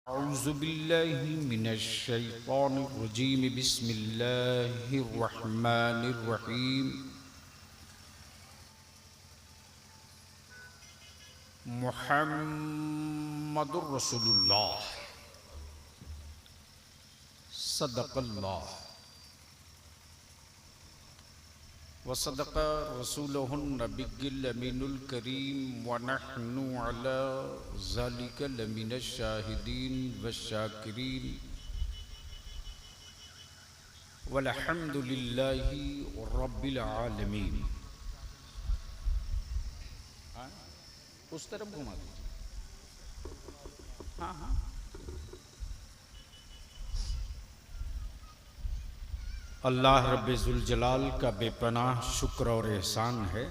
औज़ु बिल्लाहि मिनश शैतानिर रजीम बिस्मिल्लाहिर रहमानिर रहीम। मुहम्मदुर रसूलुल्लाह सदक़ल्लाह व सदक़ रसूलुहुन नबिय्युल अमीनुल करीम व नहनु अला ज़ालिका लमिनश शाहिदीन वश्शाकिरीन वल्हम्दुलिल्लाहि रब्बिल आलमीन। उस तरफ घुमा दीजिए। हाँ हाँ। अल्लाह रब्बुल जलाल का बेपनाह शुक्र और एहसान है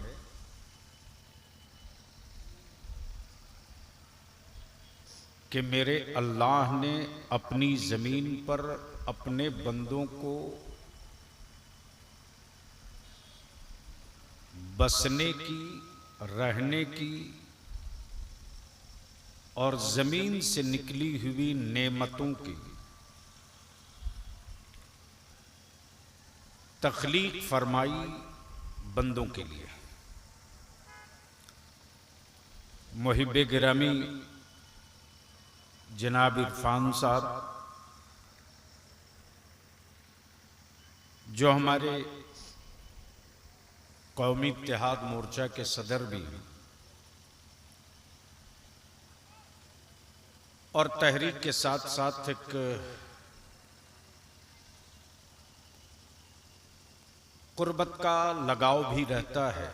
कि मेरे अल्लाह ने अपनी ज़मीन पर अपने बंदों को बसने की, रहने की और ज़मीन से निकली हुई नेमतों की तख्लीक फरमाई बंदों के लिए। मुहिब्बे गिरामी जनाब इरफान साहब, जो हमारे कौमी इत्तेहाद मोर्चा के सदर भी हैं और तहरीक के साथ साथ एक कुर्बत का लगाव भी रहता है,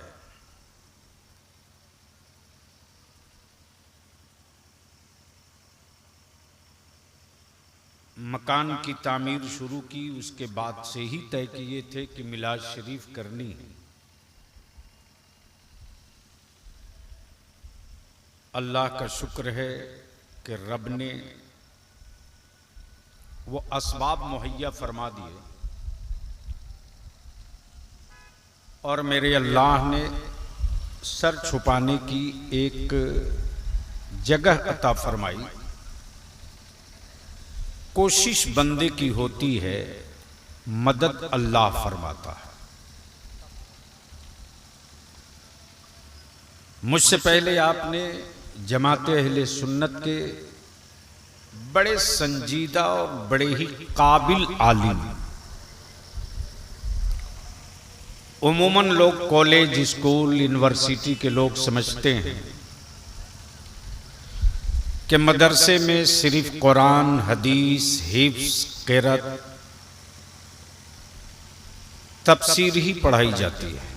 मकान की तामीर शुरू की, उसके बाद से ही तय किए थे कि मिलाद शरीफ करनी है। अल्लाह का शुक्र है कि रब ने वो असबाब मुहैया फरमा दिए और मेरे अल्लाह ने सर छुपाने की एक जगह अता फरमाई। कोशिश बंदे की होती है, मदद अल्लाह फरमाता है। मुझसे पहले आपने जमाते अहले सुन्नत के बड़े संजीदा और बड़े ही काबिल आलिम, उमूमन लोग कॉलेज, स्कूल, यूनिवर्सिटी के लोग समझते हैं कि मदरसे में सिर्फ कुरान, हदीस, हिफ्स, क़िरात, तफसीर ही पढ़ाई जाती है,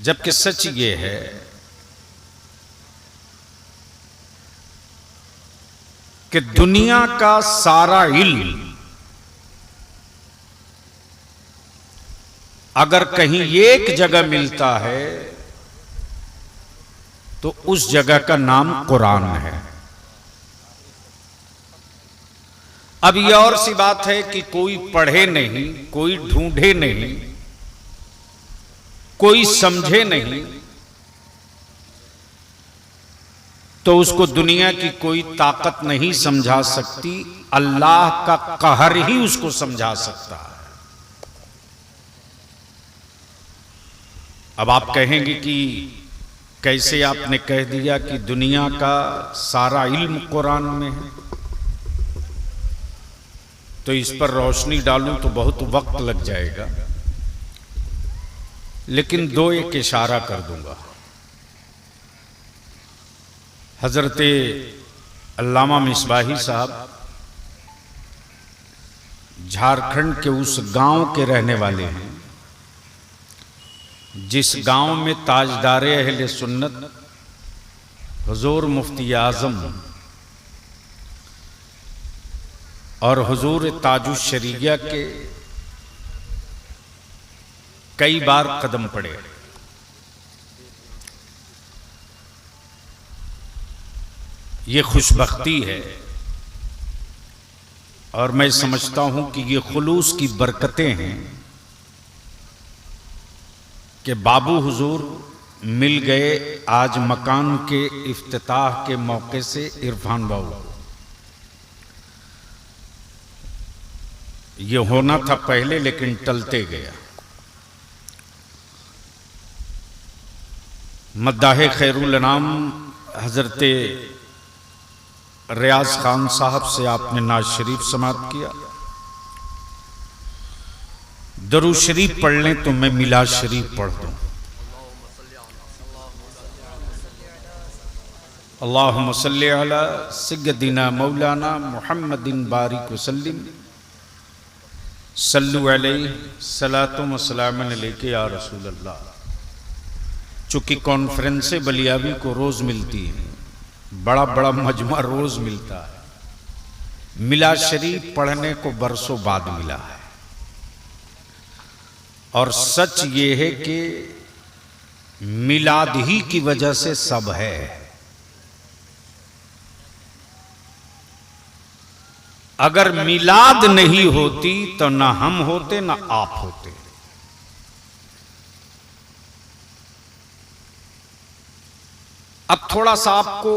जबकि सच ये है कि दुनिया का सारा इल्म अगर कहीं एक जगह मिलता है तो उस जगह का नाम कुरान है। अब यह और सी बात है कि कोई पढ़े नहीं, कोई ढूंढे नहीं, कोई समझे नहीं, तो उसको दुनिया की कोई ताकत नहीं समझा सकती, अल्लाह का कहर ही उसको समझा सकता है। अब आप कहेंगे कि कैसे आपने कह दिया कि दुनिया का सारा इल्म कुरान में है, तो इस पर रोशनी डालूं तो बहुत वक्त लग जाएगा, लेकिन दो एक इशारा कर दूंगा। हजरते अल्लामा मिसबाही साहब झारखंड के उस गांव के रहने वाले हैं जिस गांव में ताजदारे अहले सुन्नत हुजूर मुफ्ती आज़म और हुजूर ताजुश शरीया के कई बार कदम पड़े। ये खुशबख्ती है और मैं समझता हूं कि ये खुलूस की बरकतें हैं कि बाबू हुजूर मिल गए आज मकान के इफ्तिताह के मौके से इरफान बाबू। ये होना था पहले लेकिन टलते गया। मद्दाहे खैरुल अनाम हजरत रियाज खान साहब से आपने नाज शरीफ समाप्त किया। दरूद शरीफ पढ़ लें तो मैं मिलाद शरीफ पढ़ दूं। अल्लाहुम्मा सल्ली अला सय्यदिना मौलाना मुहम्मदिन बारिक वसल्लिम सल्लु अलैहि सलातुम व सलामुन अलैका या रसूल अल्लाह। चूंकि कॉन्फ्रेंस बलियावी को रोज मिलती है, बड़ा बड़ा मजमा रोज मिलता है, मिलाद शरीफ पढ़ने को बरसों बाद मिला है। और सच ये है कि मिलाद ही की वजह से सब है। अगर मिलाद नहीं होती तो ना हम होते ना आप होते। अब थोड़ा सा आपको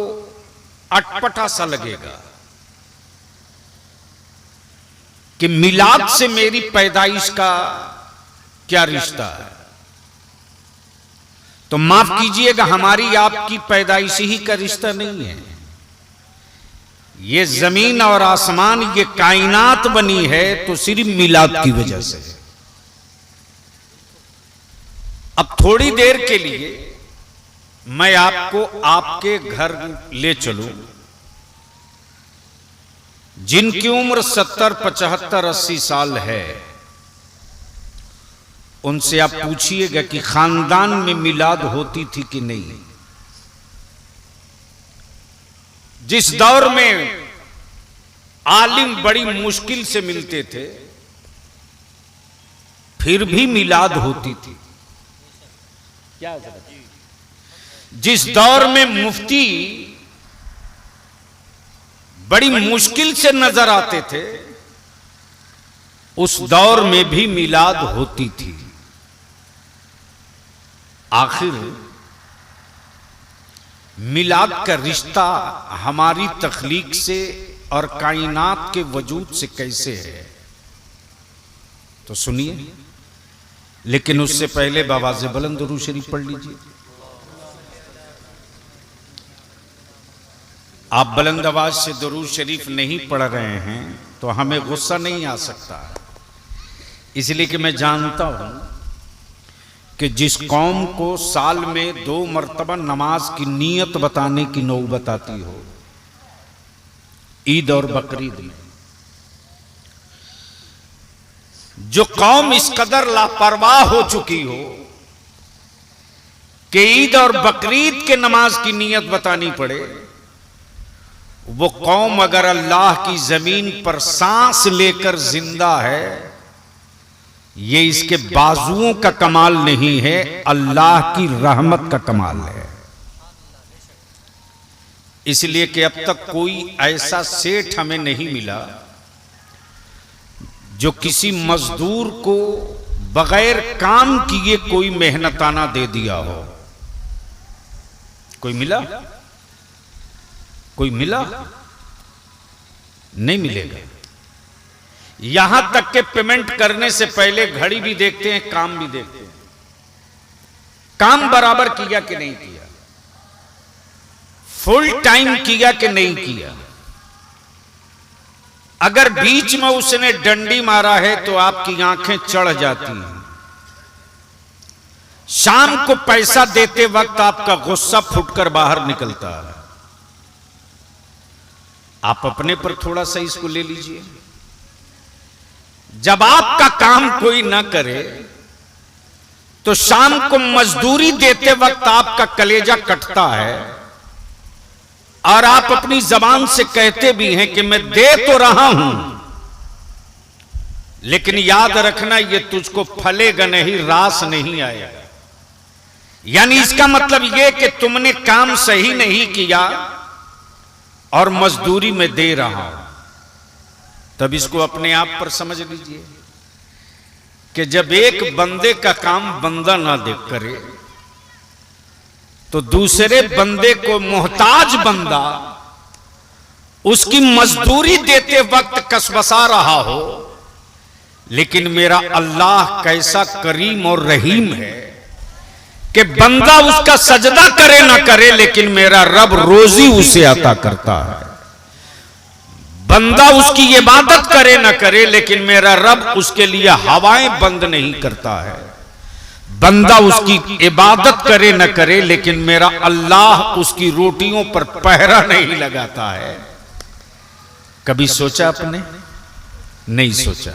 अटपटा सा लगेगा कि मिलाद से मेरी पैदाइश का क्या रिश्ता है। तो माफ कीजिएगा, हमारी आपकी पैदाइश ही का रिश्ता नहीं है। ये जमीन और आसमान, ये कायनात बनी है तो सिर्फ मिलाद की वजह से। अब थोड़ी देर के लिए मैं आपको आपके घर ले चलूं, जिनकी उम्र 70, 75, 80 साल है, उनसे आप पूछिएगा कि खानदान में मिलाद होती थी कि नहीं। जिस दौर में आलिम बड़ी मुश्किल से मिलते थे, फिर भी मिलाद होती थी। क्या जिस दौर में मुफ्ती बड़ी मुश्किल से नजर आते थे, उस दौर में भी मिलाद होती थी। आखिर मिलाद का रिश्ता हमारी तख्लीक से और कायनात के वजूद से कैसे है, तो सुनिए। लेकिन उससे पहले बावाज़े बुलंद दुरूद शरीफ पढ़ लीजिए। आप बुलंद आवाज से दुरूद शरीफ नहीं पढ़ रहे हैं तो हमें गुस्सा नहीं आ सकता, इसलिए कि मैं जानता हूं कि जिस कौम को साल में 2 मरतबा नमाज की नीयत बताने की नौबत आती हो, ईद और बकरीद में, जो कौम इस कदर लापरवाह हो चुकी हो कि ईद और बकरीद के नमाज की नीयत बतानी पड़े, वो कौम अगर अल्लाह की जमीन पर सांस लेकर जिंदा है, ये इसके बाजुओं का कमाल नहीं है, अल्लाह की रहमत का कमाल है। इसलिए कि अब तक कोई ऐसा सेठ हमें नहीं मिला जो किसी मजदूर को बगैर काम किए कोई मेहनताना दे दिया हो। कोई मिला? कोई मिला? नहीं मिलेगा। यहां तक के पेमेंट करने से पहले घड़ी भी देखते हैं, काम भी देखते हैं, काम बराबर किया कि नहीं किया, फुल टाइम किया कि नहीं किया। अगर बीच में उसने डंडी मारा है तो आपकी आंखें चढ़ जाती हैं। शाम को पैसा देते वक्त आपका गुस्सा फुटकर बाहर निकलता है। आप अपने पर थोड़ा सा इसको ले लीजिए। जब आपका काम कोई ना करे तो शाम को मजदूरी देते वक्त आपका कलेजा कटता है और आप अपनी जबान से कहते भी हैं कि मैं दे तो रहा हूं, लेकिन याद रखना ये तुझको फलेगा नहीं, रास नहीं आएगा। यानी इसका मतलब यह कि तुमने काम सही नहीं किया और मजदूरी में दे रहा हूं। तब इसको अपने आप पर समझ लीजिए कि जब एक बंदे का काम बंदा ना देख करे तो दूसरे बंदे को मोहताज बंदा उसकी मजदूरी देते वक्त कसबसा रहा हो, लेकिन मेरा अल्लाह कैसा करीम और रहीम है कि बंदा उसका सजदा करे ना करे, लेकिन मेरा रब रोजी उसे अता करता है। बंदा उसकी इबादत करे ना करे, लेकिन मेरा रब उसके लिए हवाएं बंद नहीं करता है। बंदा उसकी इबादत करे न करे, लेकिन मेरा अल्लाह उसकी रोटियों पर पहरा नहीं लगाता है। कभी सोचा आपने? नहीं सोचा।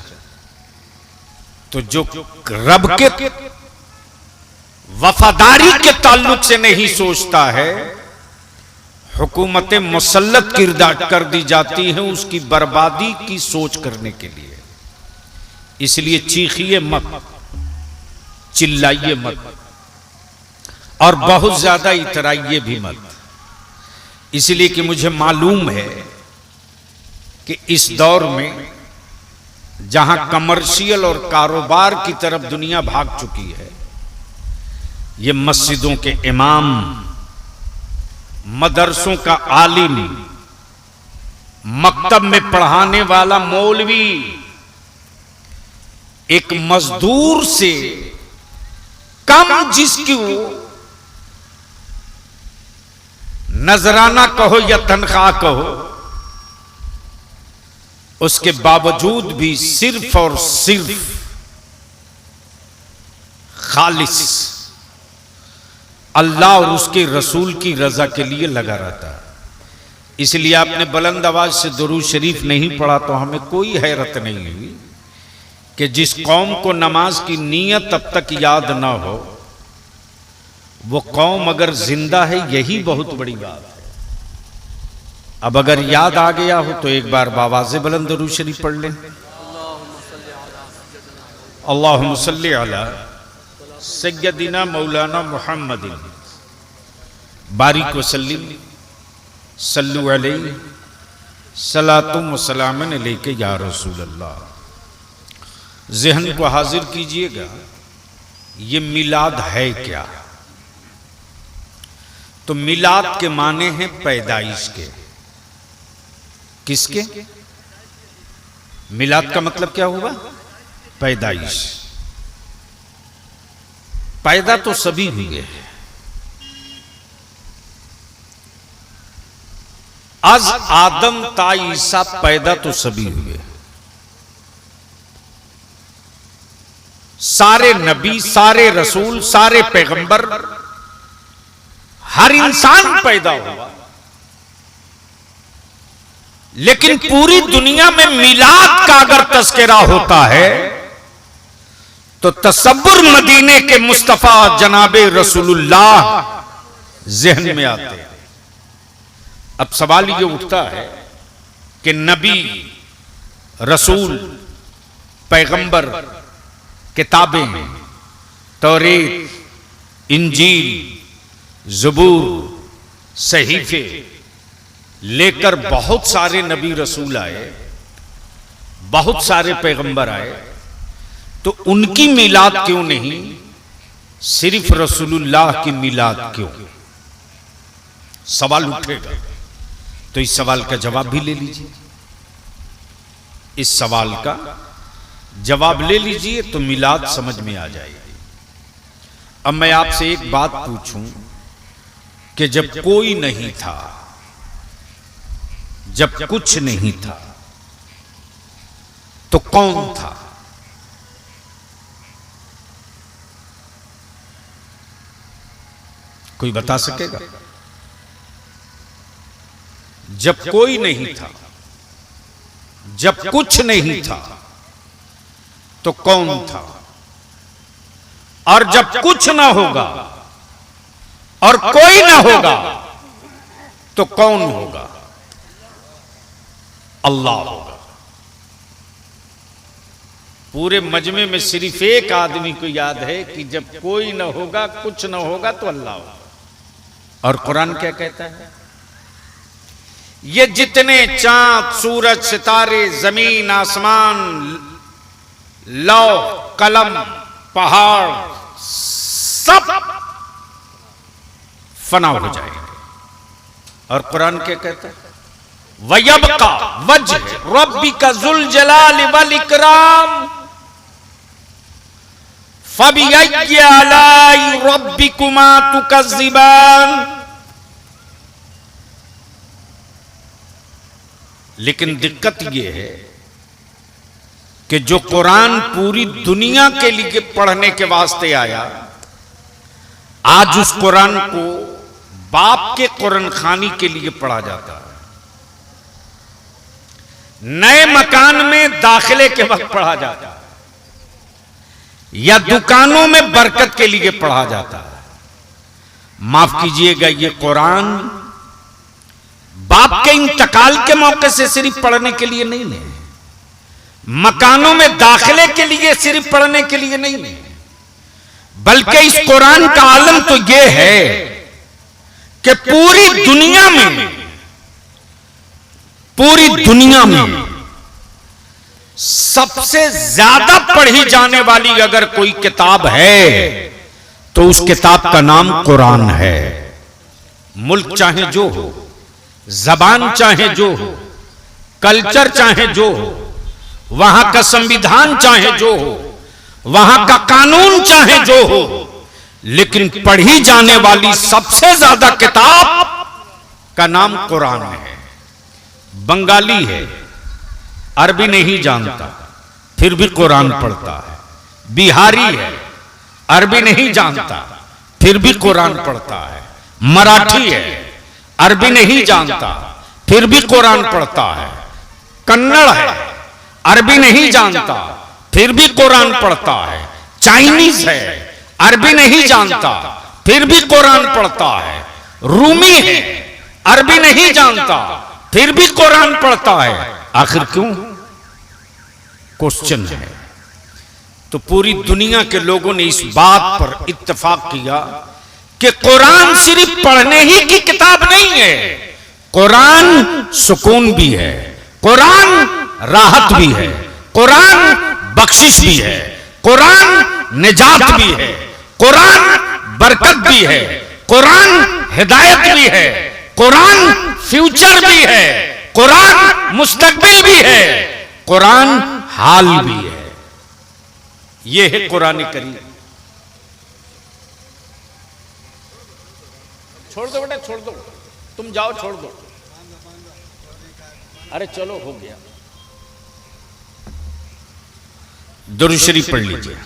तो जो रब के वफादारी के ताल्लुक से नहीं सोचता है, हुकूमतें मुसल्लत कर दी जाती हैं उसकी बर्बादी की सोच करने के लिए। इसलिए चीखिए मत, चिल्लाइए मत, और बहुत ज्यादा इतराइए भी मत। इसलिए कि मुझे मालूम है कि इस दौर में जहां कमर्शियल और कारोबार की तरफ दुनिया भाग चुकी है, ये मस्जिदों के इमाम, मदरसों का आलिम, मकतब में पढ़ाने वाला मौलवी एक मजदूर से कम, जिसकी नजराना कहो या तनख्वाह कहो, उसके बावजूद भी सिर्फ और सिर्फ खालिस अल्लाह और उसके रसूल की रजा के लिए लगा रहता है। इसलिए आपने बुलंद आवाज से दुरूद शरीफ नहीं पढ़ा तो हमें कोई हैरत नहीं हुई कि जिस कौम को नमाज की नीयत अब तक याद ना हो, वो कौम अगर जिंदा है, यही बहुत बड़ी बात है। अब अगर याद आ गया हो तो एक बार बावाज़े बुलंद दुरूद शरीफ पढ़ लें। अल्लाहुम्मा सल्ली अला सय्यदिना मौलाना मुहम्मदिन बारिक वसल्लिम सल्लु अलैहि सलातुम व सलामन अलैका या रसूल अल्लाह। ज़हन को हाजिर कीजिएगा, ये मिलाद है क्या? तो मिलाद के माने हैं पैदाइश के। किसके? मिलाद का मतलब क्या हुआ? पैदाइश। पैदा तो सभी हुए हैं। आज आदम ता ईसा पैदा तो सभी हुए। सारे नबी, सारे रसूल, सारे पैगंबर, हर इंसान पैदा हुआ। लेकिन पूरी दुनिया में मिलाद का अगर तस्करा होता है तो तसव्वुर मदीने के मुस्तफा जनाबे रसूलुल्लाह ज़हन में आते हैं। अब सवाल ये उठता है कि नबी, रसूल, पैगंबर, किताबें, तौरेत, इंजील, ज़बूर, सहीफे लेकर बहुत सारे नबी रसूल आए, बहुत सारे पैगंबर आए, तो उनकी मिलाद क्यों नहीं, सिर्फ रसूलुल्लाह की मिलाद क्यों? सवाल उठेगा। तो इस सवाल का जवाब भी ले लीजिए। इस सवाल का जवाब ले लीजिए तो मिलाद समझ में आ जाएगी। अब मैं आपसे एक बात पूछूं कि जब कोई नहीं था, जब कुछ नहीं था, तो कौन था? कोई बता सकेगा? जब कोई नहीं था, जब कुछ नहीं था, तो कौन था? और जब कुछ ना होगा और कोई ना होगा तो कौन होगा? अल्लाह होगा। पूरे मजमे में सिर्फ एक आदमी को याद है कि जब कोई ना होगा, कुछ ना होगा तो अल्लाह होगा। और कुरान क्या कहता है? ये जितने चांद, सूरज, सितारे, जमीन, आसमान, लौह, कलम, पहाड़, सब फना हो जाएंगे। और कुरान क्या कहता है? वयबका वज्ह रब्बिका जुल जलाल वल इकराम फबिअय्यि आलाई रब्बिकुमा तुकज़्ज़िबान। लेकिन दिक्कत यह है कि जो कुरान पूरी दुनिया के लिए पढ़ने के वास्ते आया, आज उस कुरान को बाप के कुरान खानी के लिए पढ़ा जाता है। नए मकान में दाखिले के वक्त पढ़ा जाता है या दुकानों में बरकत के लिए पढ़ा जाता है। माफ कीजिएगा, ये कुरान बाप के इंतकाल के मौके से सिर्फ पढ़ने के लिए नहीं है, मकानों में दाखिले के लिए सिर्फ पढ़ने के लिए नहीं है, बल्कि इस कुरान का आलम तो यह है कि पूरी दुनिया में सबसे ज्यादा पढ़ी जाने वाली अगर कोई किताब है तो उस किताब का नाम कुरान है। मुल्क चाहे जो हो, जबान चाहे जो हो, कल्चर चाहे जो हो, वहां का संविधान चाहे जो हो, वहां का कानून चाहे जो हो, लेकिन पढ़ी जाने वाली सबसे ज्यादा किताब का नाम कुरान है। बंगाली है, अरबी नहीं जानता, फिर भी कुरान पढ़ता है। बिहारी है, अरबी नहीं जानता, फिर भी कुरान पढ़ता है। मराठी है, अरबी नहीं जानता, फिर भी कुरान पढ़ता है। कन्नड़ है, अरबी नहीं जानता, फिर भी कुरान पढ़ता है। चाइनीज है, अरबी नहीं जानता, फिर भी कुरान पढ़ता है। रूमी है, अरबी नहीं जानता, फिर भी कुरान पढ़ता है। आखिर क्यों? क्वेश्चन है। तो पूरी दुनिया के लोगों ने इस बात पर इत्तेफाक किया कि कुरान सिर्फ पढ़ने ही की किताब नहीं है, कुरान सुकून भी है, कुरान राहत भी है, कुरान बख्शिश भी है, कुरान निजात भी है, कुरान बरकत भी है, कुरान हिदायत भी है, कुरान फ्यूचर भी है, कुरान मुस्तकबिल भी है, कुरान हाल भी है। यह है कुरान करीम। छोड़ दो बेटा, छोड़ दो, तुम जाओ, छोड़ दो। अरे चलो, हो गया। दुरूद शरीफ पढ़ लीजिए।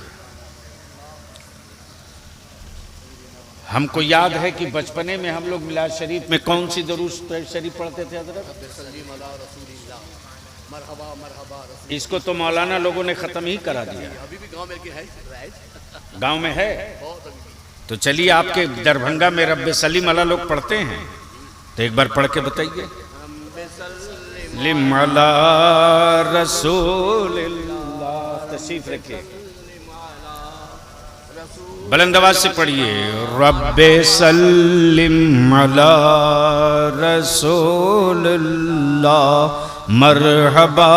हमको याद है कि बचपने में हम लोग मिलाद शरीफ में कौन सी दुरूद शरीफ पढ़ते थे हज़रत? इसको तो मौलाना लोगों ने खत्म ही करा दिया। अभी भी गांव में है। तो चलिए, आपके दरभंगा में रब्बे सलीम अला लोग पढ़ते हैं, तो एक बार पढ़ के बताइए। लिमला रसूलिल्लाह, तशरीफ रखिए, बुलंद आवाज से पढ़िए। रब्बे सल्लिम अला रसूलिल्लाह, मरहबा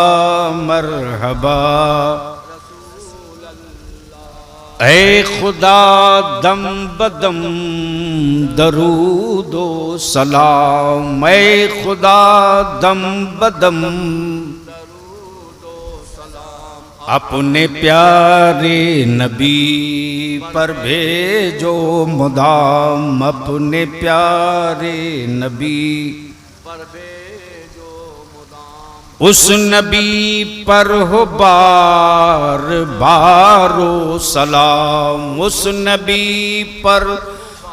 मरहबा। ऐ खुदा दम बदम दरूदो सलाम, ऐ खुदा दम बदम अपने प्यारे नबी पर भेजो मुदाम, अपने प्यारे नबी पर भेजो मुदाम। उस नबी पर हो बार बारो सलाम, उस नबी पर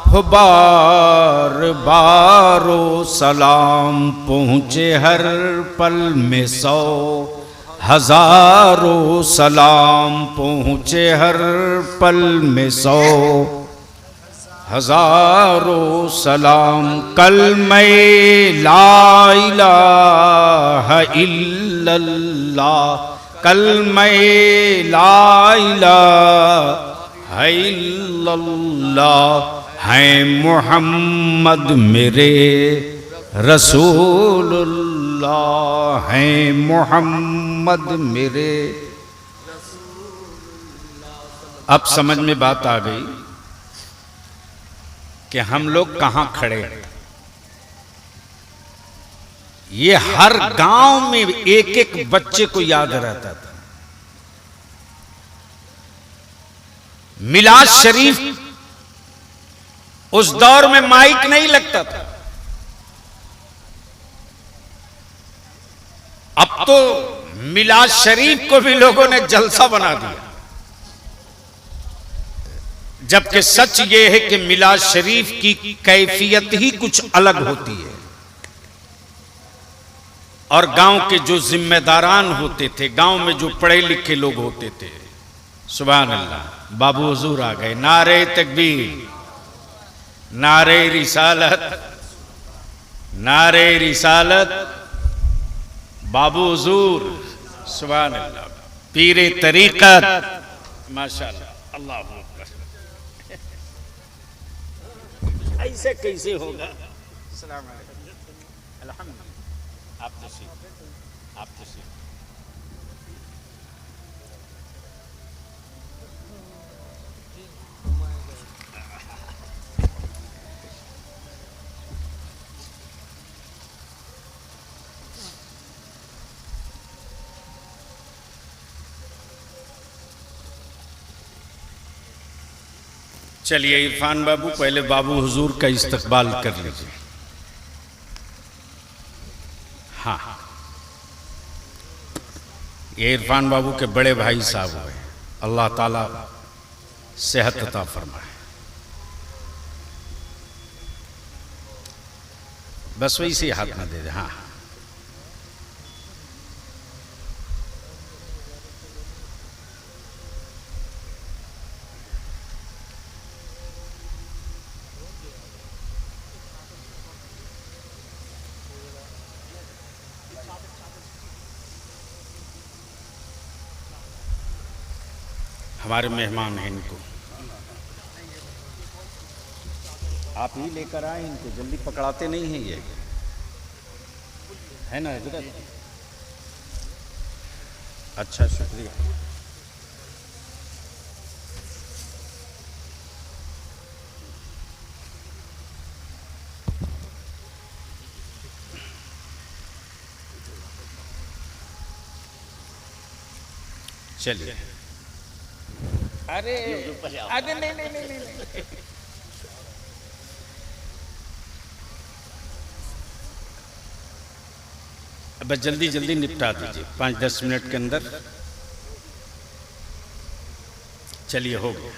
हो बार बारो सलाम। पहुँचे हर पल में 100 हजारों सलाम, पहुँचे हर पल में 100 हजारों सलाम। कलमे ला इलाहा इल्लल्लाह, कलमे ला इलाहा इल्लल्लाह। है मुहम्मद मेरे रसूलुल्लाह, है मुहम्मद मेरे। अब समझ में बात आ गई कि हम लोग कहां खड़े हैं। ये हर गांव में एक एक बच्चे को याद रहता था। मिलाद शरीफ, उस दौर में माइक नहीं लगता था। अब तो मिलाद शरीफ को भी लोगों ने जलसा बना दिया। जबकि सच ये है कि मिलाद शरीफ की कैफियत ही कुछ अलग होती है। और गांव के जो जिम्मेदारान होते थे, गांव में जो पढ़े लिखे लोग होते थे, सुभान अल्लाह, बाबू हुजूर आ गए। नारे तकबीर, नारे रिसालत, नारे रिसालत, बाबू हुजूर, सुभान अल्लाह, पीरे तरीकत, माशाअल्लाह, अल्लाह अकबर। ऐसे कैसे होगा? अस्सलाम वालेकुम, अल्हम्दुलिल्लाह, आप तशरीफ, आप तशरीफ। चलिए इरफान बाबू, पहले बाबू हुजूर का इस्तकबाल कर लीजिए। हाँ, ये इरफान बाबू के बड़े भाई साहब हुए, अल्लाह ताला सेहत अता फरमाए। बस वैसे हाथ में दे दे। हाँ, हमारे मेहमान हैं, इनको आप ही लेकर आए। इनको जल्दी पकड़ाते नहीं हैं, ये है ना हजरत? अच्छा, शुक्रिया। चलिए। अरे अरे नहीं नहीं नहीं नहीं, बस जल्दी जल्दी निपटा दीजिए, 5-10 मिनट के अंदर। चलिए, हो गया।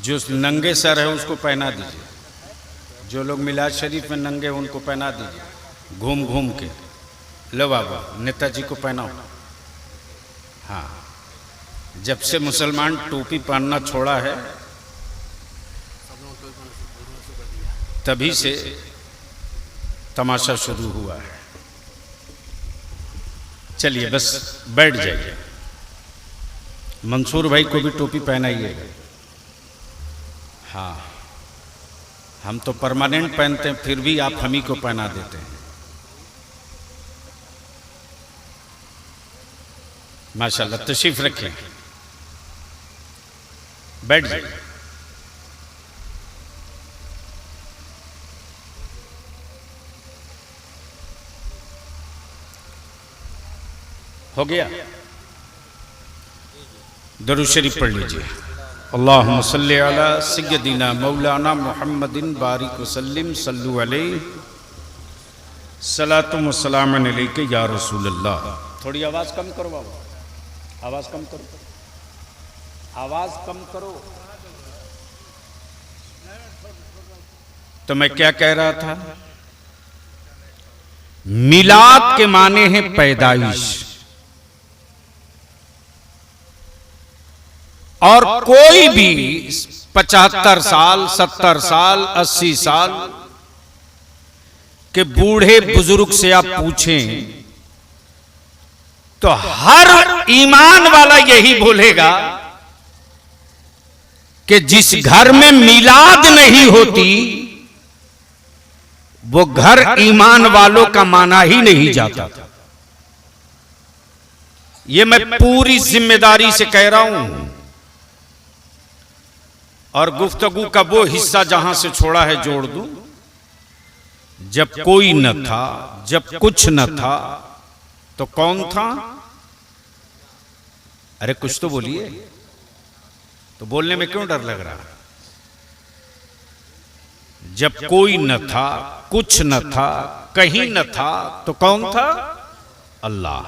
जो नंगे सर है उसको पहना दीजिए। जो लोग मिलाद शरीफ में नंगे हैं उनको पहना दीजिए, घूम घूम के। लो बाबा, नेताजी को पहनाओ। हाँ, जब से मुसलमान टोपी पहनना छोड़ा है तभी से तमाशा शुरू हुआ है। चलिए, बस बैठ जाइए। मंसूर भाई को भी टोपी पहनाइएगा। हाँ, हम तो परमानेंट पहनते हैं, फिर भी आप हम ही को पहना देते हैं। माशाल्लाह, तशरीफ रखें, बैठ जाइए। हो गया? दरूद शरीफ पढ़ लीजिए। अल्लाहुम्मा सल्ली अला सय्यदिना मौलाना मुहम्मदिन बारिक वसल्लिम सल्लु अलैहि सलातुम व सलामुन अलैका या रसूल अल्लाह। थोड़ी आवाज़ कम करो बाबा, आवाज़ कम करो, आवाज़ कम करो। तो मैं क्या कह रहा था मिलाद के माने हैं पैदाइश। और कोई भी 75 साल, 70 साल, 80 साल के बूढ़े बुजुर्ग से आप पूछें तो हर ईमान वाला यही बोलेगा कि जिस घर में मिलाद नहीं होती वो घर ईमान वालों का माना ही नहीं जाता। ये मैं पूरी जिम्मेदारी से कह रहा हूं और गुफ्तगू का वो हिस्सा जहां से छोड़ा है जोड़ दूं। जब कोई न था, जब कुछ न था तो कौन था? अरे कुछ तो बोलिए, तो बोलने में क्यों डर लग रहा? जब कोई न था, कुछ न था, कहीं न था तो कौन था? अल्लाह।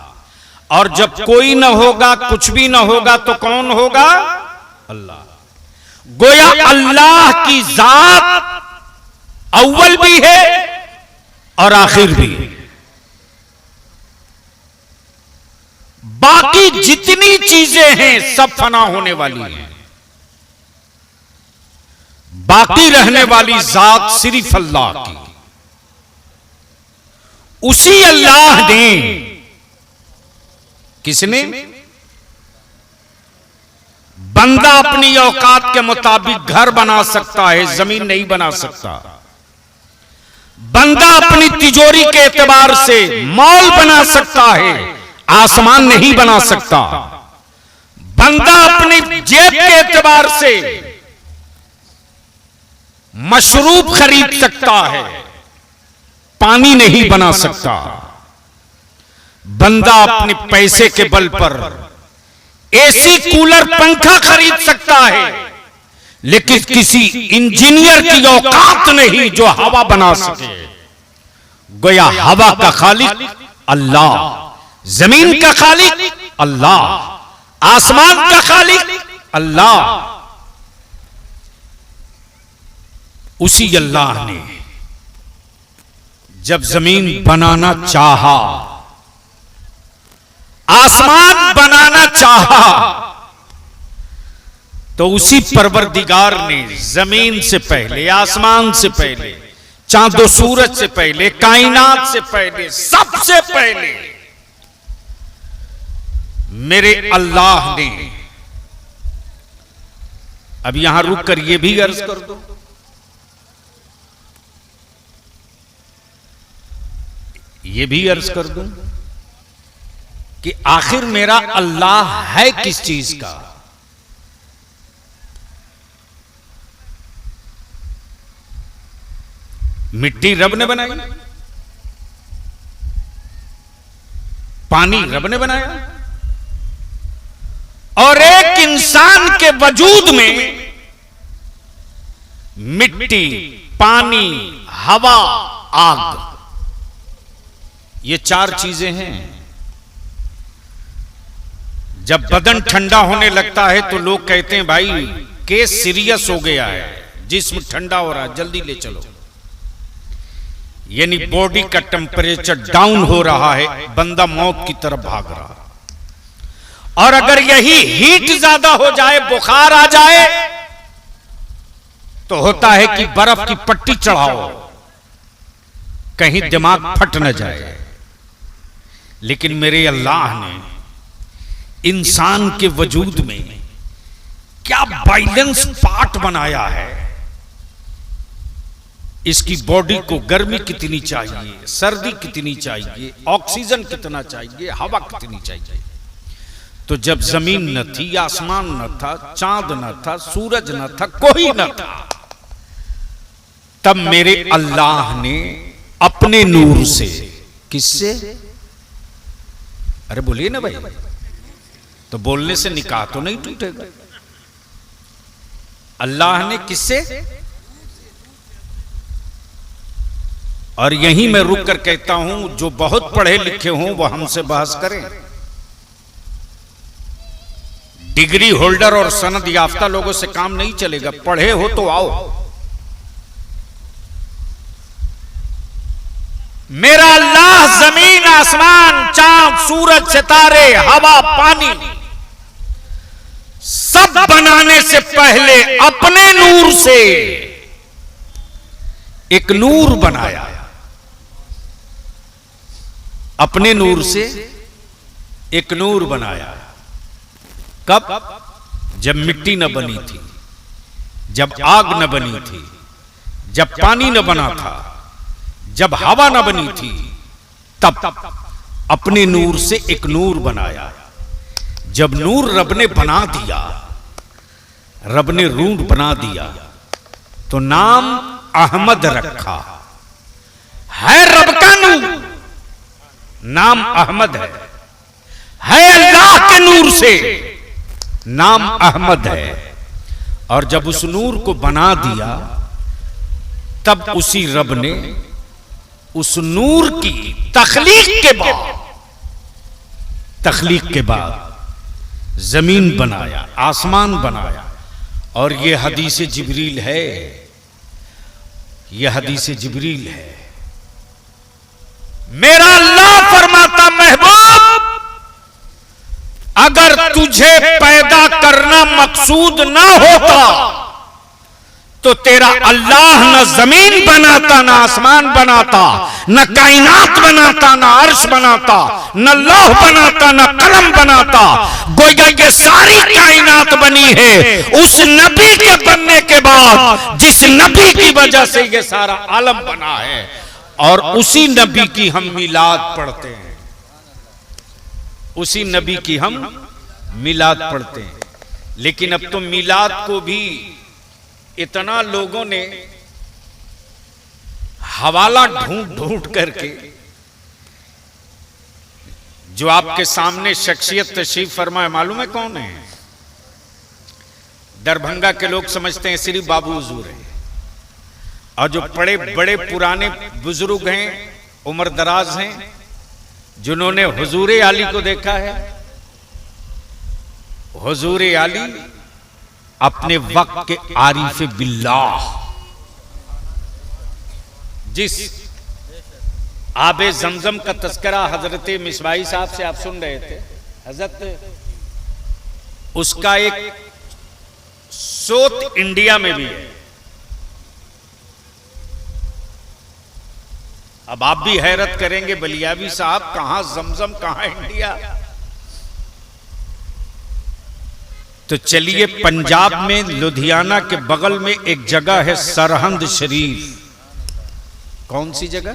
और जब कोई न होगा, कुछ भी न होगा तो कौन होगा? अल्लाह। गोया अल्लाह की जात अव्वल भी है और आखिर भी है। बाकी जितनी चीजें हैं सब फना होने वाली हैं। बाकी रहने वाली जात सिर्फ अल्लाह की। उसी अल्लाह ने, किसने? बंदा अपनी औकात के मुताबिक घर बना सकता है, जमीन नहीं बना सकता। बंदा अपनी तिजोरी के एतबार से मॉल बना सकता है, आसमान नहीं बना सकता। बंदा अपनी जेब के एतबार से मशरूब खरीद सकता है, पानी नहीं बना सकता। बंदा अपने पैसे के बल पर एसी, कूलर, पंखा खरीद सकता है, लेकिन किसी इंजीनियर की औकात नहीं जो हवा बना सके। गोया हवा का खालिक अल्लाह, जमीन का खालिक अल्लाह, आसमान का खालिक अल्लाह। उसी अल्लाह ने जब जमीन बनाना चाहा, आसमान बनाना चाहा, तो उसी परवरदिगार ने जमीन से पहले, आसमान से पहले, चांदो सूरज से पहले, कायनात से पहले, सबसे पहले मेरे अल्लाह ने, अब यहां रुक कर यह भी अर्ज कर दो, यह भी अर्ज कर दूं कि आखिर मेरा अल्लाह है किस चीज का? मिट्टी रब ने बनाई, पानी रब ने बनाया, और एक इंसान के वजूद में मिट्टी, पानी, हवा, आग, ये चार चीजें हैं। जब बदन ठंडा होने लगता है तो लोग कहते हैं भाई केस सीरियस हो गया है, जिस्म ठंडा हो रहा है, जल्दी ले चलो। यानी बॉडी का टेम्परेचर डाउन हो रहा है, बंदा मौत की तरफ भाग रहा है। और अगर यही हीट ज्यादा हो जाए, बुखार आ जाए, तो होता है कि बर्फ की पट्टी चढ़ाओ, कहीं दिमाग फट न जाए। लेकिन मेरे अल्लाह ने इंसान के वजूद में क्या बैलेंस पार्ट बनाया है। इसकी बॉडी को गर्मी कितनी चाहिए, सर्दी कितनी चाहिए, ऑक्सीजन कितना चाहिए, हवा कितनी चाहिए। तो जब जमीन न थी, आसमान न था, चांद न था, सूरज न था, कोई न था, तब मेरे अल्लाह ने अपने नूर से, किससे? अरे बोलिए ना भाई, तो बोलने से निकाह तो नहीं टूटेगा। अल्लाह ने किससे? और यहीं मैं रुक कर कहता हूं, जो बहुत पढ़े लिखे हों वो हमसे बहस करें। डिग्री होल्डर और सनद याफ्ता लोगों से काम नहीं चलेगा। पढ़े हो तो आओ। मेरा अल्लाह जमीन आसमान चांद सूरज सितारे हवा पानी सब बनाने से पहले अपने नूर से एक नूर बनाया। अपने नूर से एक नूर बनाया। कब? जब मिट्टी न बनी थी, जब आग न बनी थी, जब पानी न बना था, जब हवा न बनी थी, तब अपने नूर से एक नूर बनाया। जब नूर रब ने बना दिया, रब ने रूह बना दिया, तो नाम अहमद रखा। है रब का नूर, नाम अहमद है अल्लाह के नूर से नाम अहमद है। और जब उस नूर को बना दिया, तब उसी रब ने उस नूर की तख्लीक के बाद जमीन बनाया, आसमान बनाया। और ये हदीस जिब्रील है, यह हदीस जिब्रील है। मेरा अल्लाह फरमाता, महबूब अगर तुझे पैदा करना मकसूद ना होता तो तेरा अल्लाह न जमीन बनाता, न आसमान बनाता, न कायनात बनाता, न अर्श बनाता, न लौह बनाता, न कलम बनाता। गोया ये सारी कायनात बनी है उस नबी के बनने के बाद, जिस नबी की वजह से ये सारा आलम बना है। और उसी नबी की हम मिलाद पढ़ते हैं, उसी नबी की हम मिलाद पढ़ते हैं। लेकिन अब तो मिलाद को भी इतना लोगों ने हवाला ढूंढ ढूंढ करके, जो आपके सामने शख्सियत तशरीफ फरमाए मालूम है कौन है? दरभंगा के लोग समझते हैं सिर्फ बाबू हुजूर है। और जो बड़े बड़े पुराने बुजुर्ग हैं, उम्र दराज हैं, जिन्होंने हुजूर आली को देखा है, हुजूर आली अपने वक्त के आरिफ बिल्लाह, जिस आबे जमजम का तस्करा हजरत मिसबाही साहब से आप सुन रहे थे, हजरत उसका एक सोत इंडिया में भी है। अब आप भी हैरत करेंगे, बलियावी साहब कहां जमजम कहां इंडिया। तो चलिए, पंजाब में लुधियाना के बगल में एक जगह है सरहंद शरीफ। कौन सी जगह?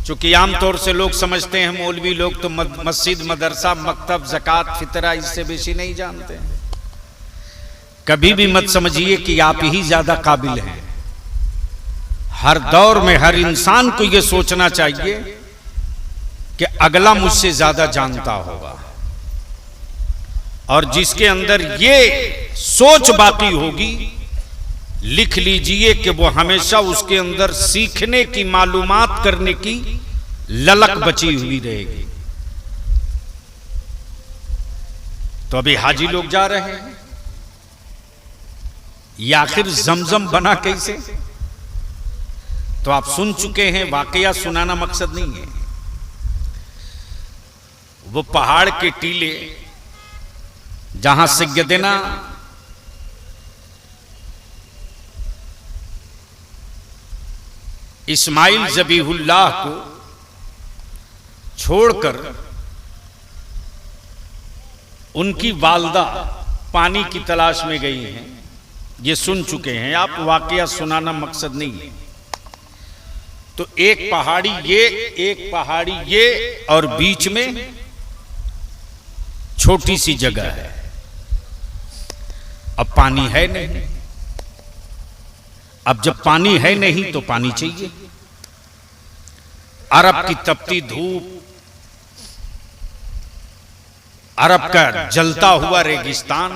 चूंकि आमतौर से लोग समझते हैं मौलवी लोग तो मस्जिद, मदरसा, मकतब, ज़कात, फितरा, इससे बेशी नहीं जानते हैं। कभी भी मत समझिए कि आप ही ज्यादा काबिल हैं। हर दौर में हर इंसान को यह सोचना चाहिए कि अगला मुझसे ज्यादा जानता होगा। और जिसके अंदर ये सोच बाकी होगी, लिख लीजिए कि वो हमेशा उसके अंदर सीखने की, मालूमात करने की ललक बची हुई रहेगी। तो अभी हाजी लोग जा रहे हैं, ये आखिर जमजम बना कैसे? तो आप सुन चुके हैं, वाकया सुनाना मकसद नहीं है। वो पहाड़ के टीले जहां सैयदना इस्माइल ज़बीहुल्लाह को छोड़कर उनकी वालदा पानी की तलाश में गई हैं, ये सुन चुके हैं आप। वाकया सुनाना मकसद नहीं है। तो एक पहाड़ी ये, एक पहाड़ी ये, और बीच में छोटी सी जगह है। अब पानी है नहीं। अब जब पानी है नहीं तो पानी चाहिए। अरब की तपती धूप, अरब का जलता हुआ रेगिस्तान,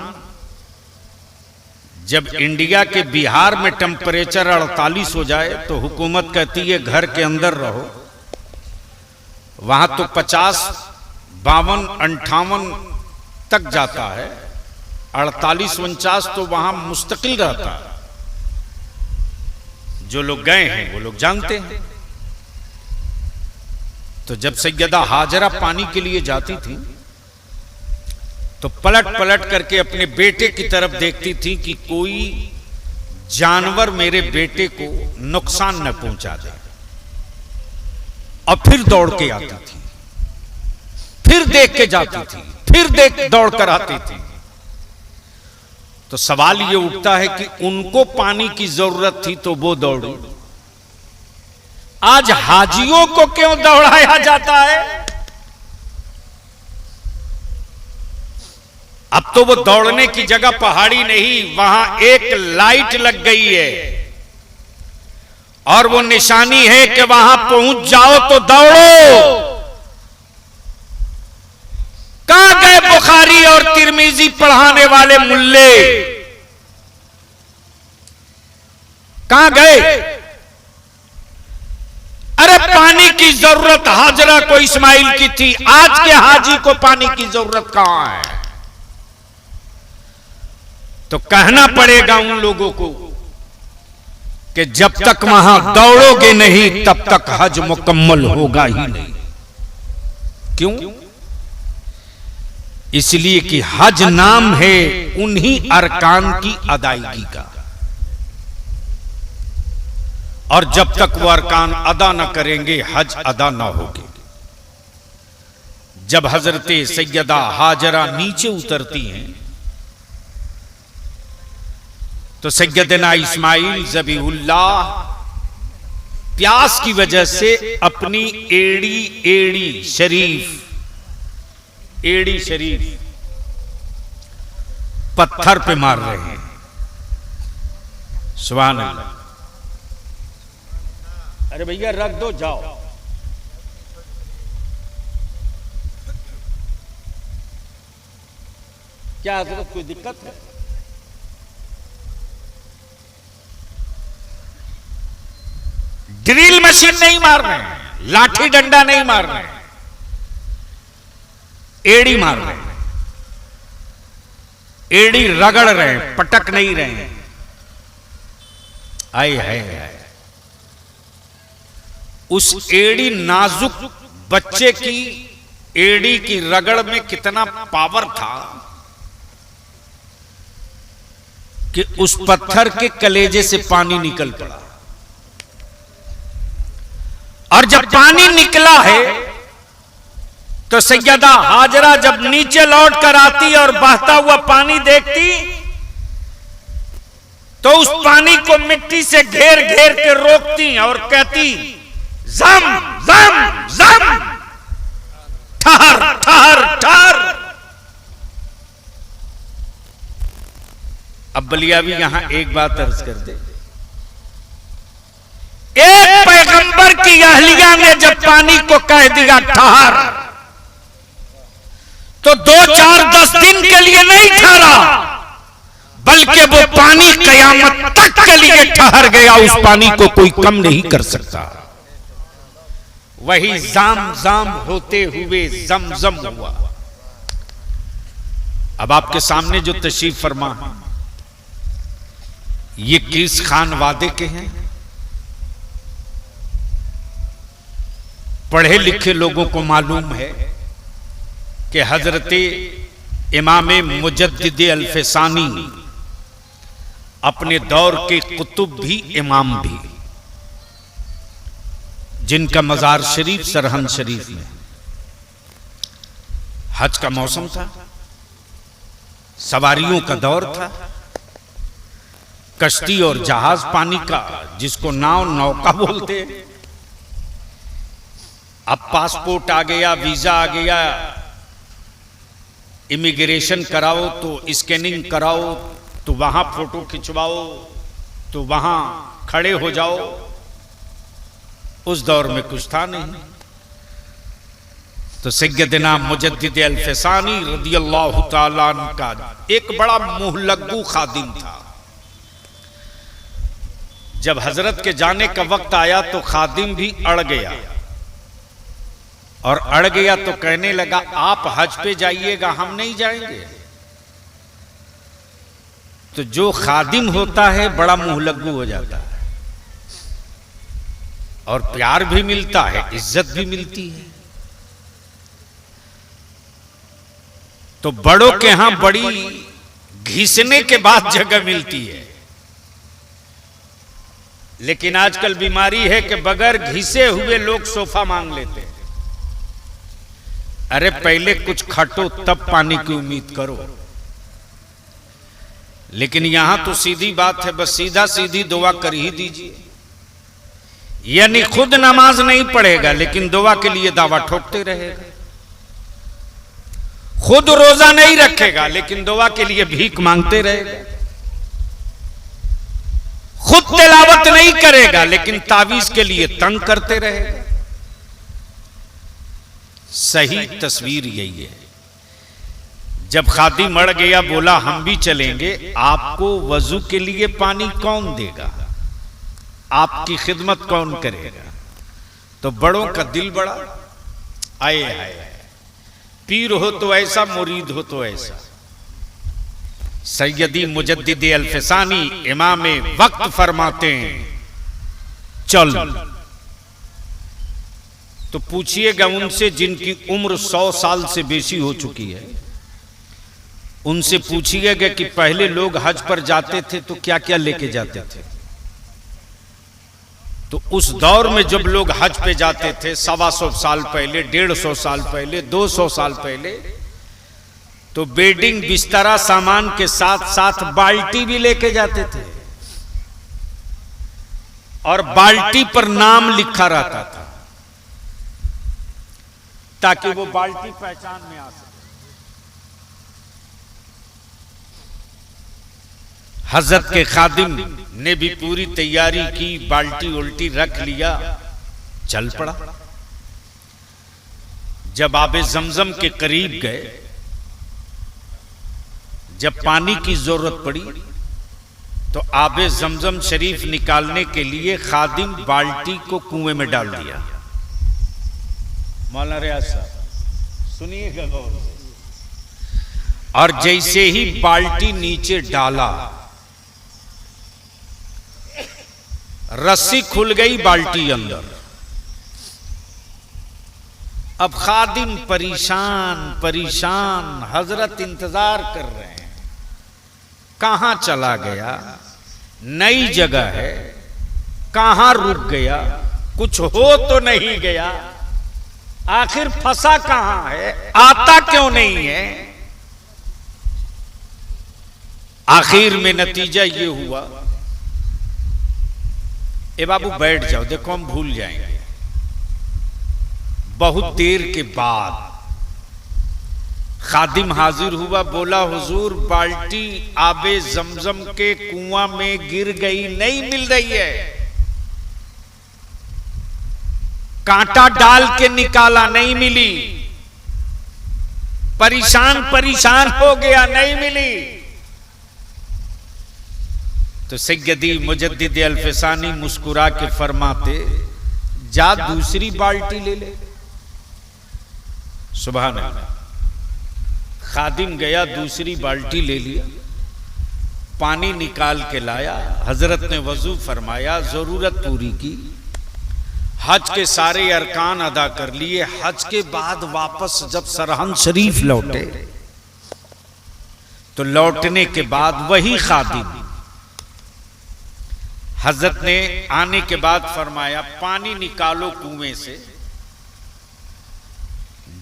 जब इंडिया के बिहार में टेम्परेचर 48 हो जाए तो हुकूमत कहती है घर के अंदर रहो। वहां तो 50, 52, 58 तक जाता है। 48, 49 तो वहां मुस्तकिल रहता है। जो लोग गए हैं वो लोग जानते हैं। तो जब सैयदा हाजरा पानी के लिए जाती थी तो पलट पलट करके अपने बेटे की तरफ देखती थी कि कोई जानवर मेरे बेटे को नुकसान न पहुंचा दे, और फिर दौड़ के आती थी, फिर देख के जाती थी, फिर दौड़ कर आती थी। तो सवाल ये उठता है कि उनको पानी की जरूरत थी तो वो दौड़ी, आज हाजियों को क्यों दौड़ाया जाता है? अब तो वो दौड़ने की जगह पहाड़ी नहीं, वहां एक लाइट लग गई है और वो निशानी है कि वहां पहुंच जाओ तो दौड़ो। कहां गए बुखारी और तिरमिजी पढ़ाने वाले मुल्ले? कहां गए? अरे पानी की जरूरत हाजरा को इस्माइल की थी, आज के हाजी को पानी की जरूरत कहां है? तो कहना पड़ेगा उन लोगों को कि जब तक वहां दौड़ोगे नहीं तब तक हज मुकम्मल होगा ही नहीं। क्यों? इसलिए कि हज नाम है उन्हीं अरकान की अदायगी का, और जब तक वो अरकान अदा न करेंगे हज अदा न होगी। जब हजरत सैयदा हाजरा नीचे उतरती हैं तो सैयदना इस्माइल ज़बीहुल्लाह प्यास की वजह से अपनी एड़ी शरीफ पत्थर पे मार रहे हैं। सुभान अल्लाह। अरे भैया रख दो, जाओ। क्या हजरत कोई दिक्कत है? ड्रिल मशीन नहीं मार रहे हैं, लाठी डंडा नहीं मार रहे हैं, एड़ी मार रहे हैं, एड़ी रगड़ रहे हैं, पटक नहीं रहे हैं। आए है उस एड़ी नाजुक बच्चे की एड़ी की रगड़ में कितना पावर था कि उस पत्थर के कलेजे से पानी निकल पड़ा। और जब पानी निकला है तो सैयदा हाजरा जब नीचे लौट कर आती और बहता हुआ पानी देखती तो उस पानी को मिट्टी से घेर घेर के रोकती और कहती, जम जम जम, ठहर ठहर ठहर। अब बलियावी यहां एक बात अर्ज कर दे, एक पैगंबर की अहलिया ने जब पानी को कह दिया ठहर, तो 2 4 10 दिन के लिए नहीं ठहरा, बल्कि वो पानी कयामत तक के लिए ठहर गया। उस पानी को कोई कम नहीं कर सकता। वही जाम जाम होते हुए जमजम हुआ। अब आपके सामने जो तशरीफ फरमा है ये किस खान वादे के हैं? पढ़े लिखे लोगों को मालूम है कि हजरत इमाम मुजद्दिद अल-फसानी अपने दौर के कुतुब भी इमाम भी, जिनका मजार शरीफ सरहंद शरीफ में। हज का मौसम था, सवारियों का दौर था, कश्ती और जहाज पानी का, जिसको नौका बोलते। अब पासपोर्ट आ गया, वीजा आ गया, इमिग्रेशन कराओ तो स्कैनिंग कराओ, तो वहां फोटो खिंचवाओ, तो वहां खड़े हो जाओ। उस दौर में कुछ था नहीं। तो सैयदना मुजद्दिद अल-फसानी रदियल्लाहु ताला अन्हु का एक बड़ा मुहलग्गू खादिम था। जब हजरत के जाने का वक्त आया तो खादिम भी अड़ गया, और अड़ गया तो कहने लगा, आप हज पे जाइएगा, हम नहीं जाएंगे। तो जो खादिम होता है बड़ा मुहलग्गू हो जाता है, और प्यार भी मिलता है, इज्जत भी मिलती है। तो बड़ों के यहां बड़ी घिसने के बाद जगह मिलती है, लेकिन आजकल बीमारी है कि बगैर घिसे हुए लोग सोफा मांग लेते हैं। अरे पहले कुछ खटो तब पानी की उम्मीद करो। लेकिन यहां तो सीधी बात है, बस सीधा सीधी दुआ कर ही दीजिए। यानी खुद नमाज नहीं पढ़ेगा लेकिन दुआ के लिए दावा ठोकते रहेगा, खुद रोजा नहीं रखेगा लेकिन दुआ के लिए भीख मांगते रहेगा, खुद तिलावत नहीं करेगा लेकिन तावीज के लिए तंग करते रहेगा। सही तस्वीर यही है। जब खादी मर गया बोला हम भी चलेंगे, आपको वजू के लिए पानी कौन देगा, आपकी खिदमत कौन करेगा? तो बड़ों का दिल बड़ा, आए हाय, पीर हो तो ऐसा, मुरीद हो तो ऐसा। सैयदी मुजद्दिद अल्फसानी इमाम वक्त फरमाते हैं चल। तो पूछिएगा उनसे जिनकी उम्र 100 साल से बेशी हो चुकी है, उनसे पूछिएगा कि पहले लोग हज पर जाते थे तो क्या क्या लेके जाते थे। तो उस दौर में जब लोग हज पे जाते थे 125 साल पहले, 150 साल पहले, 200 साल पहले, तो बेडिंग बिस्तरा सामान के साथ साथ बाल्टी भी लेके जाते थे और बाल्टी पर नाम लिखा रहता था ताकि वो बाल्टी पहचान में आ सके। हजरत के खादिम ने भी पूरी तैयारी की, बाल्टी उल्टी रख लिया, चल पड़ा। जब आबे जमजम के करीब गए, जब पानी की जरूरत पड़ी तो आबे जमजम शरीफ निकालने के लिए खादिम बाल्टी को कुएं में डाल दिया। मौलाना रियाज साहब सुनिएगा गौर से। और जैसे ही बाल्टी नीचे डाला, रस्सी खुल गई बाल्टी अंदर। अब खादिम परेशान परेशान, हजरत इंतजार कर रहे हैं, कहां चला गया, नई जगह है, कहां रुक गया, कुछ हो तो नहीं गया, आखिर फंसा कहां है, आता क्यों नहीं है। आखिर में नतीजा ये हुआ, ए बाबू बैठ जाओ, देखो हम भूल जाएंगे। बहुत देर के बाद खादिम हाजिर हुआ, बोला हुजूर बाल्टी आबे जमजम के कुआं में गिर गई, नहीं मिल रही है, कांटा डाल के निकाला नहीं मिली, परेशान परेशान हो गया, नहीं मिली। तो सैयदी मुजद्दिद अल्फसानी मुस्कुरा के फरमाते, जा दूसरी बाल्टी ले ले। सुभान अल्लाह। खादिम गया, दूसरी बाल्टी ले लिया, पानी निकाल के लाया, हजरत ने वजू फरमाया, जरूरत पूरी की, हज के सारे अरकान अदा कर लिए। हज के बाद वापस जब सरहन शरीफ लौटे तो लौटने के बाद वही खादिम हजरत ने आने के बाद फरमाया, पानी निकालो कुएं से।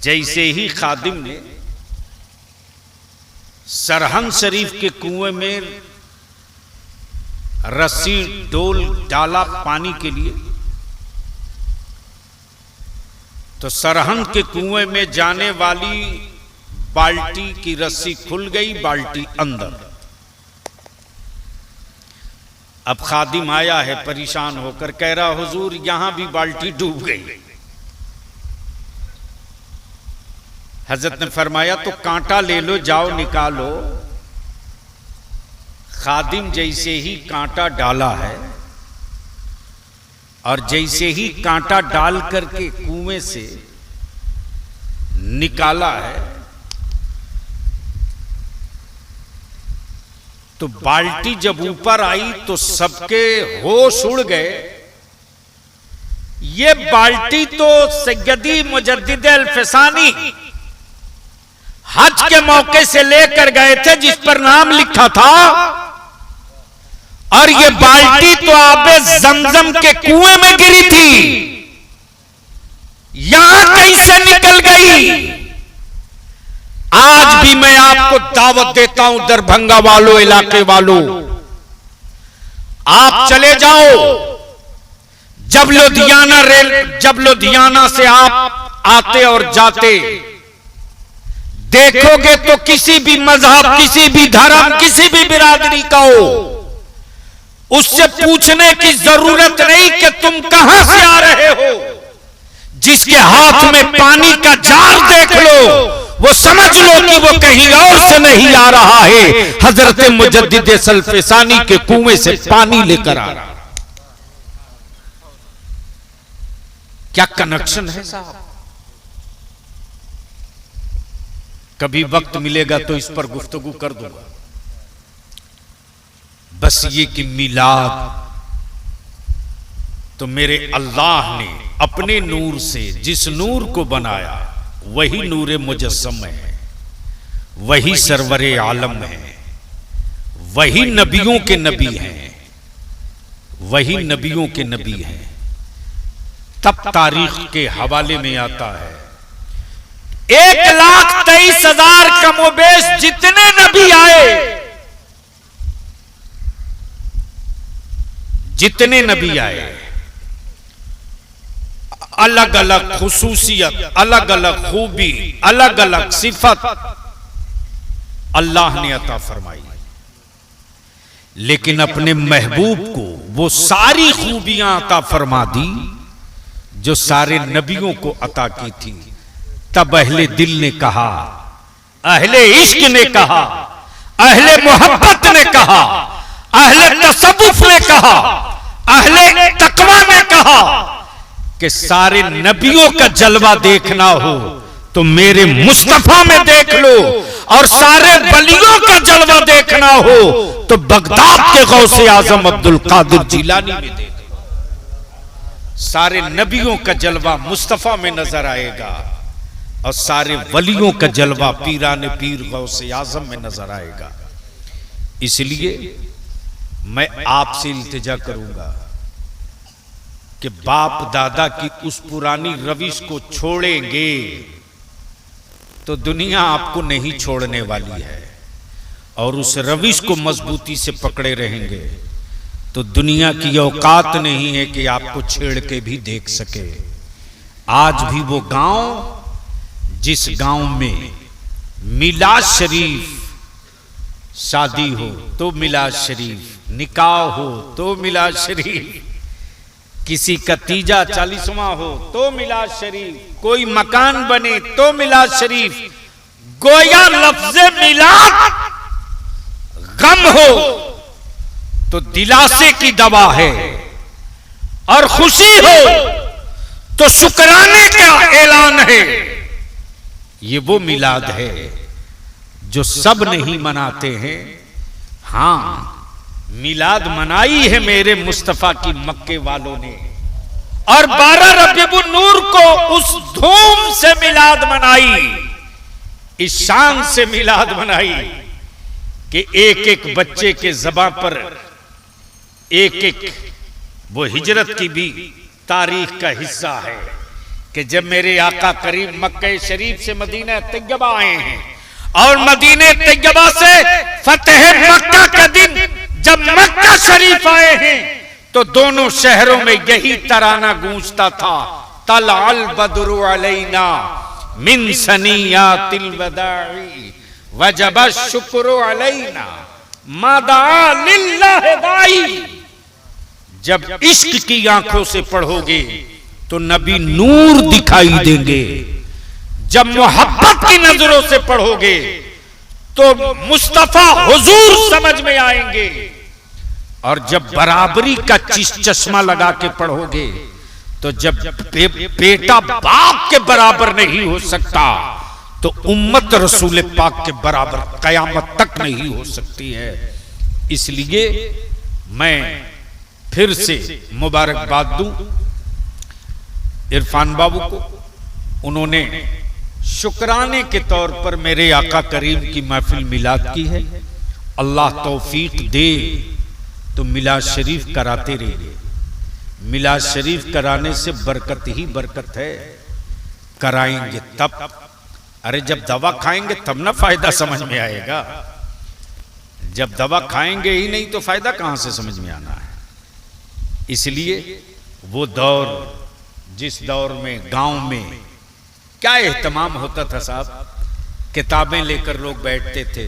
जैसे ही खादिम ने सरहन शरीफ के कुएं में रस्सी डोल डाला पानी के लिए, तो सरहन के कुएं में जाने वाली बाल्टी की रस्सी खुल गई, बाल्टी अंदर। अब खादिम आया है परेशान होकर, कह रहा हुजूर यहां भी बाल्टी डूब गई। हजरत ने फरमाया तो कांटा ले लो, जाओ निकालो। खादिम जैसे ही कांटा डाला है और जैसे ही कांटा डाल करके कुएं से निकाला है तो बाल्टी जब ऊपर आई तो सबके होश उड़ गए। ये बाल्टी तो सैयदी मुजद्दिद अल्फसानी हज के मौके से लेकर गए थे जिस पर नाम लिखा था, और ये बाल्टी तो आबे जमजम के कुएं में गिरी थी, यहां कैसे निकल गई? आज भी मैं आपको दावत देता हूं दरभंगा वालों, इलाके वालों, आप चले जाओ। जब लुधियाना से आप आते और जाते देखोगे तो किसी भी मजहब, किसी भी धर्म, किसी भी बिरादरी का हो, उससे पूछने की जरूरत नहीं कि तुम कहां से आ रहे हो। जिसके हाथ में पानी का जार देख लो, वो समझ लो कि वो कहीं और से नहीं आ रहा है, हजरत मुजद्दिद सल्फसानी के कुएं से पानी लेकर आ रहा। क्या कनेक्शन है साहब? कभी वक्त मिलेगा तो इस पर गुफ्तगू कर दूंगा। बस ये कि मिलाद तो मेरे अल्लाह ने अपने नूर से जिस नूर को बनाया वही नूर मुजस्सम है, वही सरवरे आलम है, वही नबियों के नबी हैं, वही नबियों के नबी हैं। तब तारीख के हवाले में आता है 1,23,000 कमोबेश जितने नबी आए, जितने नबी आए, अलग अलग खुसूसियत, अलग अलग खूबी, अलग अलग सिफत अल्लाह ने अता फरमाई। लेकिन अपने महबूब को वो सारी खूबियां अता फरमा दी जो सारे नबियों को अता की थी। तब अहले दिल ने कहा, अहले इश्क ने कहा, अहले मोहब्बत ने कहा, अहले तसव्वुफ ने कहा, अहले तकवा ने कहा कि सारे नबियों का जलवा देखना हो तो मेरे मुस्तफा में देख लो, और सारे वलियों का जलवा देखना हो तो बगदाद के गौसे आजम अब्दुल कादिर जिलानी में देख लो। सारे नबियों का जलवा मुस्तफा में नजर आएगा और सारे वलियों का जलवा पीराने पीर गौसे आजम में नजर आएगा। इसलिए मैं आपसे इल्तिजा करूंगा कि बाप दादा की उस पुरानी रविश को छोड़ेंगे तो दुनिया आपको नहीं छोड़ने वाली है, और उस रविश को मजबूती से पकड़े रहेंगे तो दुनिया की औकात नहीं है कि आपको छेड़ के भी देख सके। आज भी वो गांव जिस गांव में मिलाद शरीफ शादी हो तो मिलाद शरीफ, निकाह हो तो मिलाद शरीफ, किसी का तीजा 40वां हो तो मिलाद शरीफ, कोई मकान बने तो मिलाद शरीफ, गोया लफ्ज़े मिलाद गम हो तो दिलासे की दवा है, और खुशी हो तो शुक्राने का ऐलान है। ये वो मिलाद है जो सब नहीं मनाते हैं। हां, मिलाद मनाई है मेरे मुस्तफा की मक्के वालों ने, और 12 रबीउल नूर को उस धूम से मिलाद मनाई, इस शान से मिलाद मनाई कि एक एक बच्चे के ज़बां पर एक एक वो हिजरत की भी तारीख का हिस्सा है कि जब मेरे आका करीम मक्के शरीफ से मदीना तैयबा आए हैं, और मदीने तैयबा से फतेह मक्का का दिन जब मक्का शरीफ आए हैं तो दोनों शहरों में यही तराना गूंजता था, तलअल बद्रु अलैना मिन सनियातिल वदाई वजब शुक्र अलैना मदा लिल्लाह दाई। जब इश्क की आंखों से पढ़ोगे तो नबी नूर दिखाई देंगे, जब मोहब्बत की नजरों से पढ़ोगे तो मुस्तफा हुजूर समझ में आएंगे, और जब बराबरी का चश्मा लगा के पढ़ोगे तो जब बेटा बाप के बराबर नहीं हो सकता तो उम्मत रसूल पाक के बराबर कयामत तक नहीं हो सकती है। इसलिए मैं फिर से मुबारकबाद दूं इरफान बाबू को। उन्होंने शुक्राने के तौर पर मेरे आका करीम की महफिल मिलाद की है। अल्लाह तौफीक दे तो मिलाद शरीफ कराते रहिए। मिलाद शरीफ कराने से बरकत ही बरकत है। कराएंगे तब, अरे जब दवा खाएंगे तब ना फायदा समझ में आएगा। जब दवा खाएंगे ही नहीं तो फायदा कहां से समझ में आना है। इसलिए वो दौर, जिस दौर में गांव में क्या एहतमाम होता था साहब, किताबें लेकर लोग बैठते थे,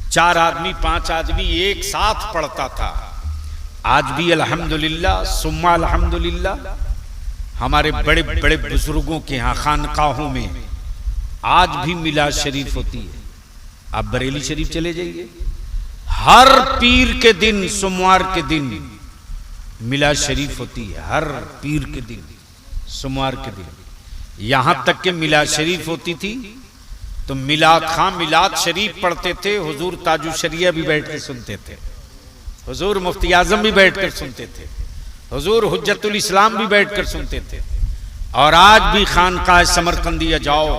4 आदमी 5 आदमी एक साथ पढ़ता था। आज भी अल्हम्दुलिल्लाह सुम्मा अल्हम्दुलिल्लाह हमारे बड़े बड़े बुजुर्गों के यहाँ खानकाहों में आज भी मिलाद शरीफ होती है। आप बरेली शरीफ चले जाइए, हर पीर के दिन, सोमवार के दिन मिलाद शरीफ होती है। हर पीर के दिन, सोमवार के दिन। यहां तक के मिलाद शरीफ होती थी तो मिलाद खां मिलाद शरीफ पढ़ते थे। हुजूर ताजु शरिया भी बैठ कर सुनते थे, हुजूर मुफ्ती आजम भी बैठ कर सुनते थे, हुजूर हुज्जतुल इस्लाम भी बैठ कर सुनते थे। और आज भी खानकाह समरकंदिया जाओ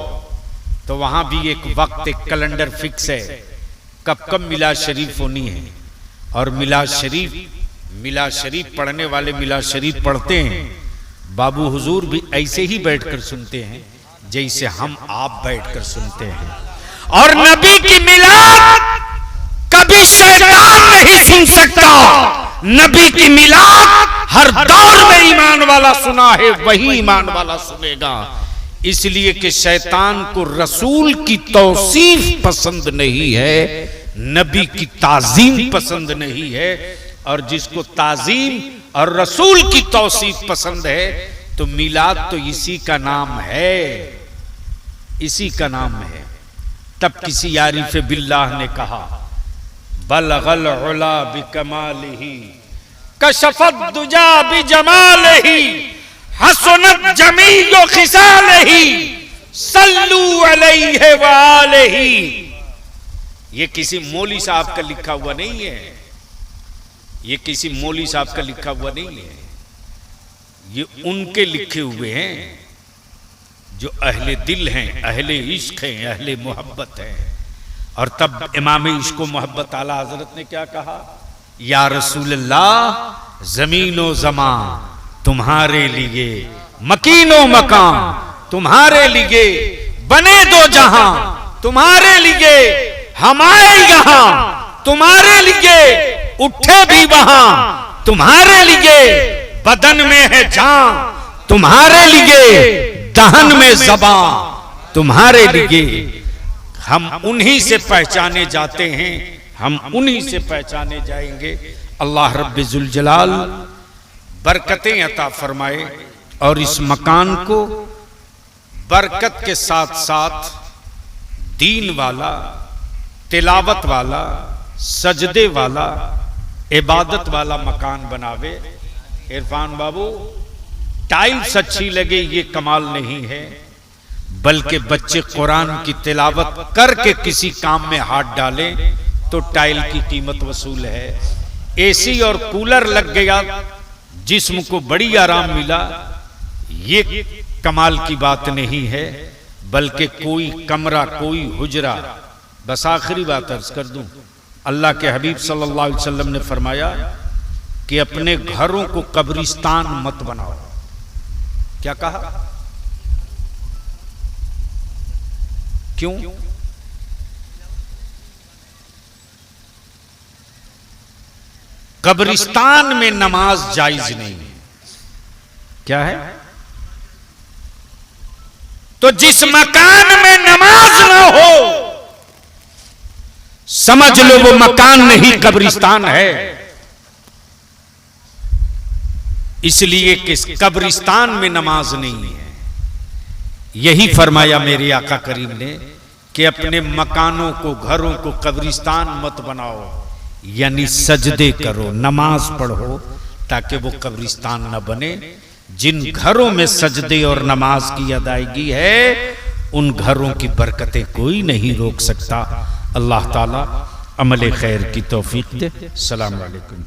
तो वहां भी एक वक्त, एक कैलेंडर फिक्स है कब कब मिलाद शरीफ होनी है। और मिलाद शरीफ पढ़ने वाले मिलाद शरीफ पढ़ते हैं। बाबू हुजूर भी ऐसे ही बैठकर सुनते हैं जैसे हम आप बैठकर सुनते हैं। और नबी की मिलाद कभी शैतान नहीं सुन सकता। नबी की मिलाद हर दौर में ईमान वाला सुना है, वही ईमान वाला सुनेगा। इसलिए कि शैतान को रसूल की तौसीफ पसंद नहीं है, नबी की ताजीम पसंद नहीं है। और जिसको ताजीम और रसूल की तौसीफ पसंद है तो मिलाद तो इसी का नाम है, इसी का नाम है। तब किसी आरिफ बिल्लाह ने कहा, बलगल उला बिकमालिही कशफत दुजा बिजमालिही हसनत जमीउ खिसालिही सल्लू अलैहि व आलिही। ये किसी मौली साहब का लिखा हुआ नहीं है, ये किसी मौली साहब का लिखा हुआ नहीं है, ये उनके लिखे हुए हैं जो अहले दिल हैं, अहले इश्क हैं, अहले मोहब्बत हैं। और तब इमाम इश्क व मोहब्बत आला हजरत ने क्या कहा, या रसूलल्लाह जमीनो जमा तुम्हारे लिए, मकीनो मकान तुम्हारे लिए, बने दो जहां तुम्हारे लिए, हमारे यहां तुम्हारे लिए, उठे भी वहां तुम्हारे लिए, बदन में है जान तुम्हारे लिए, दहन में ज़बान तुम्हारे लिए। हम उन्हीं से पहचाने जाते हैं, हम उन्हीं से पहचाने जाएंगे। अल्लाह रब्बे जुल जलाल बरकतें अता फरमाए और इस मकान को बरकत के साथ साथ दीन वाला, तिलावत वाला, सजदे वाला, इबादत वाला मकान बनावे। इरफान बाबू, टाइल्स अच्छी लगे ये कमाल नहीं है, बल्कि बच्चे कुरान की तिलावत करके किसी काम में हाथ डालें तो टाइल की कीमत वसूल है। एसी और कूलर लग गया, जिस्म को बड़ी आराम मिला, ये कमाल की बात नहीं है, बल्कि कोई कमरा, कोई हुजरा। बस आखिरी बात अर्ज कर दूं, अल्लाह के हबीब सल्लल्लाहु अलैहि वसल्लम ने फरमाया कि अपने घरों को कब्रिस्तान मत बनाओ। क्या कहा? क्यों? कब्रिस्तान में नमाज जायज नहीं है। क्या है? तो जिस मकान में नमाज ना हो समझ लो वो मकान नहीं कब्रिस्तान है। इसलिए कि कब्रिस्तान में नमाज नहीं है। यही फरमाया मेरे आका करीम ने कि अपने मकानों को, घरों को कब्रिस्तान मत बनाओ, यानी सजदे करो, नमाज पढ़ो, ताकि वो कब्रिस्तान न बने। जिन घरों में सजदे और नमाज की अदायगी है उन घरों की बरकतें कोई नहीं रोक सकता। अल्लाह ताला अमल खैर की तौफीक दे। सलाम अलैकुम।